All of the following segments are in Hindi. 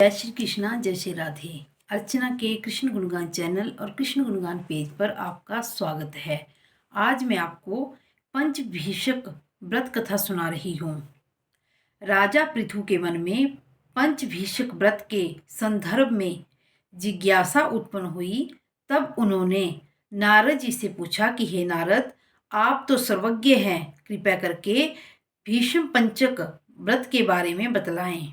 जय श्री कृष्णा, जय श्री राधे। अर्चना के कृष्ण गुणगान चैनल और कृष्ण गुणगान पेज पर आपका स्वागत है। आज मैं आपको पंचभीषक व्रत कथा सुना रही हूँ। राजा पृथु के मन में पंचभीषक व्रत के संदर्भ में जिज्ञासा उत्पन्न हुई। तब उन्होंने नारद जी से पूछा कि हे नारद, आप तो सर्वज्ञ हैं, कृपया करके भीष्म पंचक व्रत के बारे में बतलाएं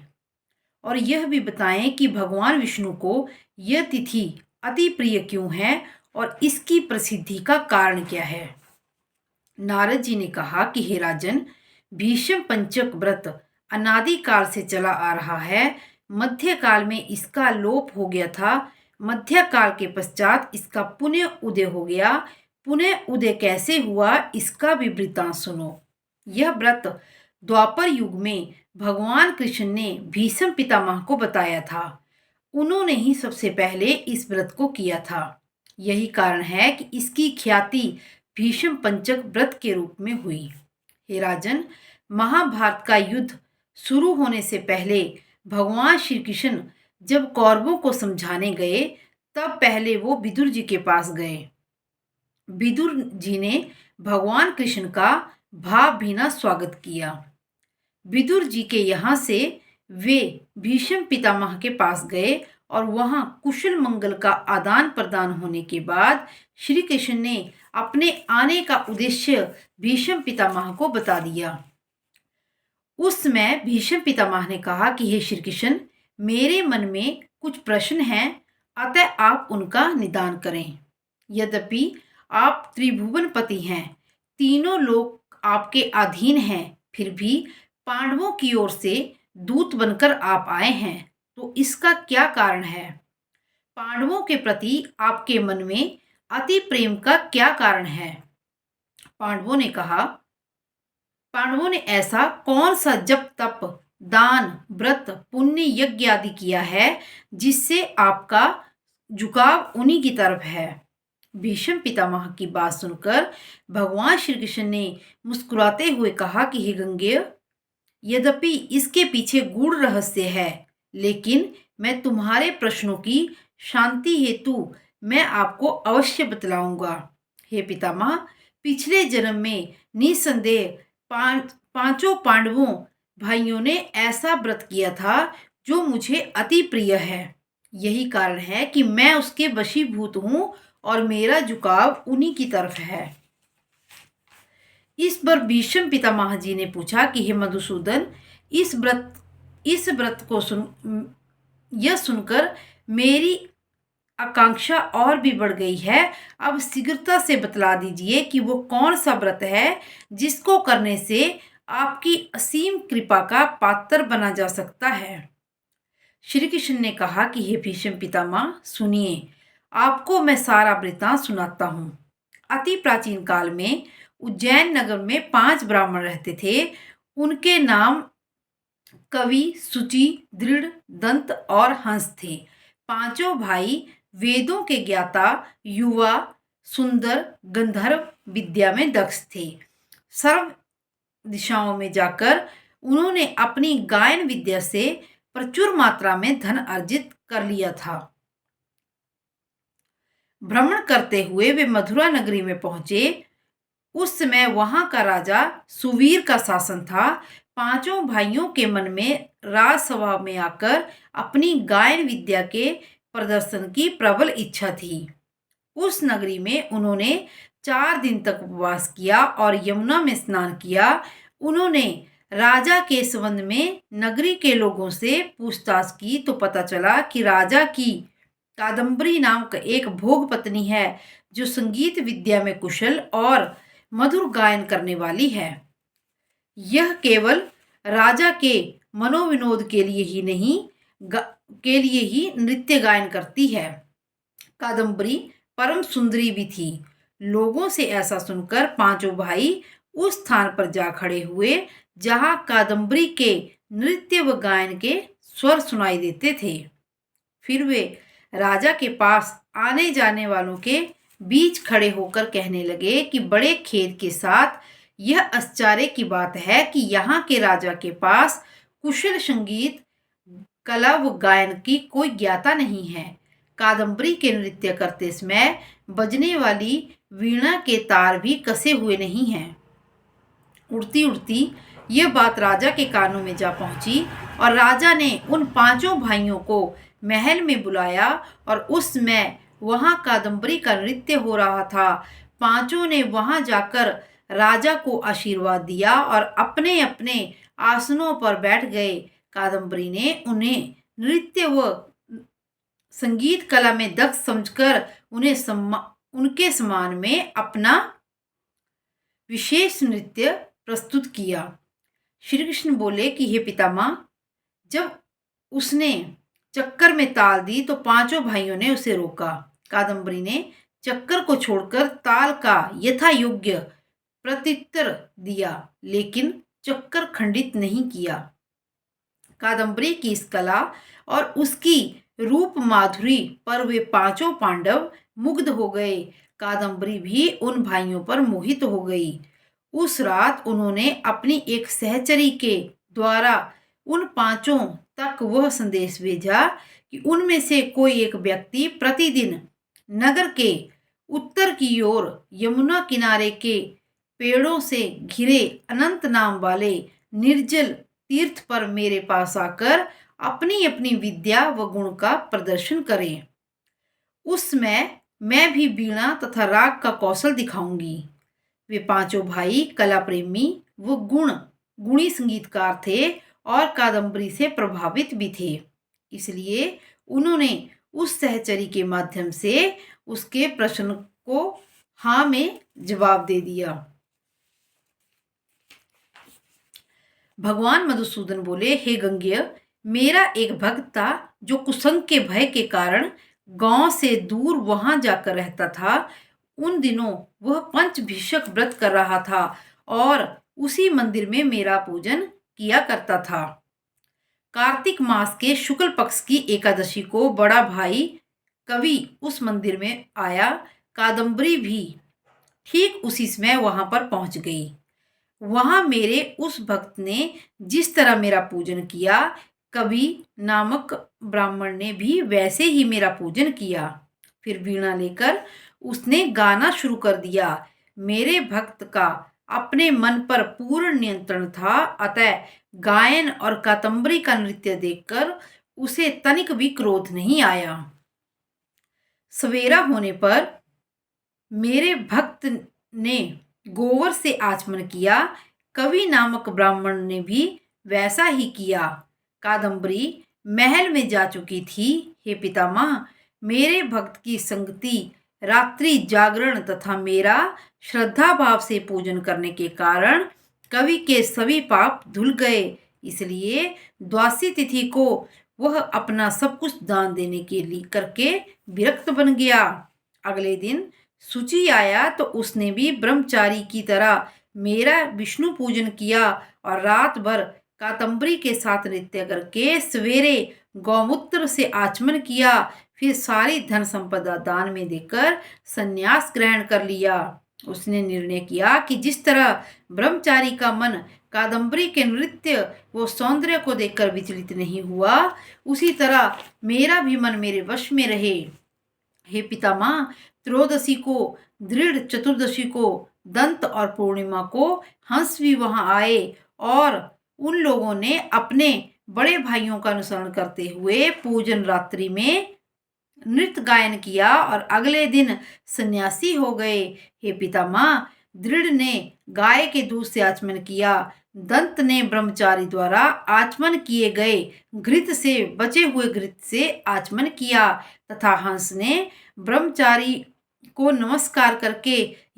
और यह भी बताएं कि भगवान विष्णु को यह तिथि अति प्रिय क्यों है और इसकी प्रसिद्धि का कारण क्या है। नारद जी ने कहा कि हे राजन, भीष्म पंचक व्रत अनादिकाल से चला आ रहा है। मध्यकाल में इसका लोप हो गया था। मध्यकाल के पश्चात इसका पुनः उदय हो गया। पुनः उदय कैसे हुआ, इसका भी वृत्तांत सुनो। यह व्रत द्वापर युग में भगवान कृष्ण ने भीष्म पितामह को बताया था। उन्होंने ही सबसे पहले इस व्रत को किया था। यही कारण है कि इसकी ख्याति भीष्म पंचक व्रत के रूप में हुई। हे राजन, महाभारत का युद्ध शुरू होने से पहले भगवान श्री कृष्ण जब कौरवों को समझाने गए, तब पहले वो विदुर जी के पास गए। विदुर जी ने भगवान कृष्ण का भावभीना स्वागत किया। विदुर जी के यहाँ से वे भीष्म पितामह के पास गए और वहाँ कुशल मंगल का आदान प्रदान होने के बाद श्री कृष्ण ने अपने आने का उद्देश्य भीष्म पितामह को बता दिया। उस समय भीष्म पितामह ने कहा कि हे श्री कृष्ण, मेरे मन में कुछ प्रश्न हैं, अतः आप उनका निदान करें। यद्यपि आप त्रिभुवनपति हैं, तीनों लोग आपके अधीन हैं, फिर भी पांडवों की ओर से दूत बनकर आप आए हैं, तो इसका क्या कारण है? पांडवों के प्रति आपके मन में अति प्रेम का क्या कारण है? पांडवों ने ऐसा कौन सा जप तप दान व्रत पुण्य यज्ञ आदि किया है जिससे आपका झुकाव उन्हीं की तरफ है। भीष्म पितामह की बात सुनकर भगवान श्री कृष्ण ने मुस्कुराते हुए कहा कि हे गंगेय, यद्यपि इसके पीछे गूढ़ रहस्य है, लेकिन मैं तुम्हारे प्रश्नों की शांति हेतु मैं आपको अवश्य बतलाऊंगा। हे पितामह, पिछले जन्म में निसंदेह पांचों पांडवों भाइयों ने ऐसा व्रत किया था जो मुझे अति प्रिय है। यही कारण है कि मैं उसके वशीभूत हूँ और मेरा झुकाव उन्हीं की तरफ है। इस पर भीष्म पितामह जी ने पूछा कि हे मधुसूदन, इस व्रत को सुनकर मेरी आकांक्षा और भी बढ़ गई है। अब शीघ्रता से बतला दीजिए कि वो कौन सा व्रत है जिसको करने से आपकी असीम कृपा का पात्र बना जा सकता है। श्री कृष्ण ने कहा कि हे भीष्म पितामह, सुनिए, आपको मैं सारा वृत्तांत सुनाता हूँ। अति प्राचीन काल में उज्जैन नगर में 5 ब्राह्मण रहते थे। उनके नाम कवि, सुचि, दृढ़, दंत और हंस थे। पांचों भाई वेदों के ज्ञाता, युवा, सुंदर, गंधर्व विद्या में दक्ष थे। सर्व दिशाओं में जाकर उन्होंने अपनी गायन विद्या से प्रचुर मात्रा में धन अर्जित कर लिया था। भ्रमण करते हुए वे मथुरा नगरी में पहुंचे। उस समय वहां का राजा सुवीर का शासन था। पांचों भाइयों के मन में राजसभा में आकर अपनी गायन विद्या के प्रदर्शन की प्रबल इच्छा थी। उस नगरी में उन्होंने 4 दिन तक उपवास किया और यमुना में स्नान किया। उन्होंने राजा के संबंध में नगरी के लोगों से पूछताछ की तो पता चला कि राजा की कादम्बरी नाम का एक भोग पत्नी है जो संगीत विद्या में कुशल और मधुर गायन करने वाली है। यह केवल राजा के मनोविनोद के लिए ही नृत्य गायन करती है। कादम्बरी परम सुंदरी भी थी। लोगों से ऐसा सुनकर पांचों भाई उस स्थान पर जा खड़े हुए जहां कादम्बरी के नृत्य व गायन के स्वर सुनाई देते थे। फिर वे राजा के पास आने जाने वालों के बीच खड़े होकर कहने लगे कि बड़े खेद के साथ यह आश्चर्य की बात है कि यहाँ के राजा के पास कुशल संगीत कला व गायन की कोई ज्ञाता नहीं है। कादम्बरी के नृत्य करते समय बजने वाली वीणा के तार भी कसे हुए नहीं हैं। उड़ती उड़ती यह बात राजा के कानों में जा पहुंची और राजा ने उन पांचों भाइयों को महल में बुलाया और उस समय वहां कादम्बरी का नृत्य हो रहा था। पांचों ने वहां जाकर राजा को आशीर्वाद दिया और अपने अपने आसनों पर बैठ गए। कादम्बरी ने उन्हें नृत्य व संगीत कला में दक्ष समझकर उनके सम्मान में अपना विशेष नृत्य प्रस्तुत किया। श्री कृष्ण बोले कि हे पितामह, जब उसने चक्कर में ताल दी तो पांचों भाइयों ने उसे रोका। कादम्बरी ने चक्कर को छोड़कर ताल का यथा योग्य प्रत्युत्तर दिया, लेकिन चक्कर खंडित नहीं किया। कादम्बरी की इस कला और उसकी रूप माधुरी पर वे पांचों पांडव मुग्ध हो गए। कादम्बरी भी उन भाइयों पर मोहित हो गई। उस रात उन्होंने अपनी एक सहचरी के द्वारा उन पांचों तक वह संदेश भेजा कि उनमें से कोई एक व्यक्ति प्रतिदिन नगर के उत्तर की ओर यमुना किनारे के पेड़ों से घिरे अनंत नाम वाले निर्जल तीर्थ पर मेरे पास आकर अपनी अपनी विद्या व गुण का प्रदर्शन करे। उस समय मैं भी वीणा तथा राग का कौशल दिखाऊंगी। वे पांचों भाई कला प्रेमी व गुणी संगीतकार थे और कादम्बरी से प्रभावित भी थे। इसलिए उन्होंने उस सहचरी के माध्यम से उसके प्रश्न को हाँ में जवाब दे दिया। भगवान मधुसूदन बोले, हे गंगेय, मेरा एक भक्त था जो कुसंग के भय के कारण गांव से दूर वहां जाकर रहता था। उन दिनों वह पंचभिषक व्रत कर रहा था और उसी मंदिर में मेरा पूजन किया करता था। कार्तिक मास के शुक्ल पक्ष की एकादशी को बड़ा भाई कवि उस मंदिर में आया। कादम्बरी भी ठीक उसी समय वहां पर पहुंच गई। वहां मेरे उस भक्त ने जिस तरह मेरा पूजन किया, कवि नामक ब्राह्मण ने भी वैसे ही मेरा पूजन किया। फिर वीणा लेकर उसने गाना शुरू कर दिया। मेरे भक्त का अपने मन पर पूर्ण नियंत्रण था, अतः गायन और कादम्बरी का नृत्य देखकर उसे तनिक भी क्रोध नहीं आया। सवेरा होने पर मेरे भक्त ने गोवर से आचमन किया। कवि नामक ब्राह्मण ने भी वैसा ही किया। कादम्बरी महल में जा चुकी थी। हे पितामह, मेरे भक्त की संगति, रात्रि जागरण तथा मेरा श्रद्धा भाव से पूजन करने के कारण कवि के सभी पाप धुल गए। इसलिए द्वादशी तिथि को वह अपना सब कुछ दान देने के लिए करके विरक्त बन गया। अगले दिन शुचि आया तो उसने भी ब्रह्मचारी की तरह मेरा विष्णु पूजन किया और रात भर कादम्बरी के साथ नृत्य करके सवेरे गौमूत्र से आचमन किया। फिर सारी धन संपदा दान में देकर संन्यास ग्रहण कर लिया। उसने निर्णय किया कि जिस तरह ब्रह्मचारी का मन कादम्बरी के नृत्य व सौंदर्य को देखकर विचलित नहीं हुआ, उसी तरह मेरा भी मन मेरे वश में रहे। हे पितामह, त्रयोदशी को, दृढ़ चतुर्दशी को, दंत और पूर्णिमा को हंस भी वहां आए और उन लोगों ने अपने बड़े भाइयों का अनुसरण करते हुए पूजन रात्रि में नृत्य गायन किया और अगले दिन सन्यासी हो गए। हे पितामह, दृढ़ ने गाय के दूध से आचमन किया, दंत ने ब्रह्मचारी द्वारा आचमन किए गए घृत से बचे हुए घृत से आचमन किया तथा हंस ने ब्रह्मचारी को नमस्कार करके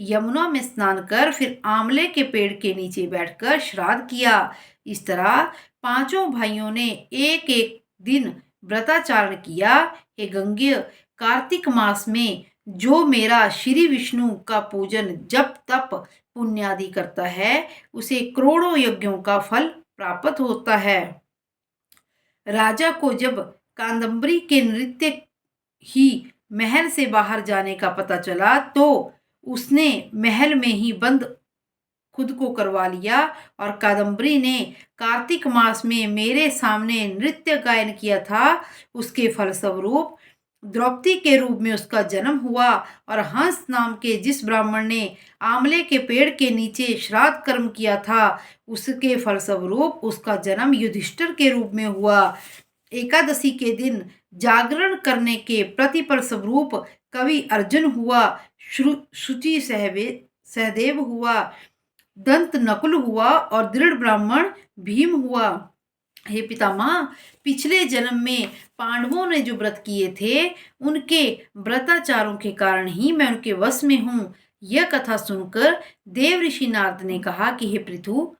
यमुना में स्नान कर फिर आंवले के पेड़ के नीचे बैठकर श्राद्ध किया। इस तरह पांचों भाइयों ने एक एक दिन व्रताचारण किया। हे गंगेय, कार्तिक मास में जो मेरा श्री विष्णु का पूजन जप तप पुण्यादि करता है, उसे करोड़ों यज्ञों का फल प्राप्त होता है। राजा को जब कादम्बरी के नृत्य ही महल से बाहर जाने का पता चला तो उसने महल में ही बंद खुद को करवा लिया और कादम्बरी ने कार्तिक मास में मेरे सामने नृत्य गायन किया था, उसके फलस्वरूप द्रौपदी के रूप में उसका जन्म हुआ और हंस नाम के जिस ब्राह्मण ने आंवले के पेड़ के नीचे श्राद्ध कर्म किया था, उसके फलस्वरूप उसका जन्म युधिष्ठिर के रूप में हुआ। एकादशी के दिन जागरण करने के प्रतिफल स्वरूप कवि अर्जुन हुआ, शुचि सहदेव हुआ, दंत नकुल हुआ और दृढ़ ब्राह्मण भीम हुआ। हे पितामह, पिछले जन्म में पांडवों ने जो व्रत किए थे, उनके व्रताचारों के कारण ही मैं उनके वश में हूँ। यह कथा सुनकर देव ऋषि नारद ने कहा कि हे पृथु,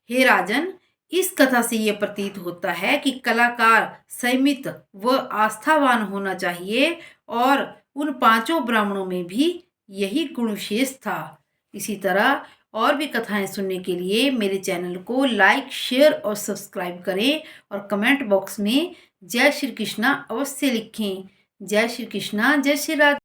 हे राजन, इस कथा से यह प्रतीत होता है कि कलाकार संयमित व आस्थावान होना चाहिए और उन पांचों ब्राह्मणों में भी यही गुण विशेष था। इसी तरह और भी कथाएं सुनने के लिए मेरे चैनल को लाइक, शेयर और सब्सक्राइब करें और कमेंट बॉक्स में जय श्री कृष्णा अवश्य लिखें। जय श्री कृष्णा, जय श्री राधे।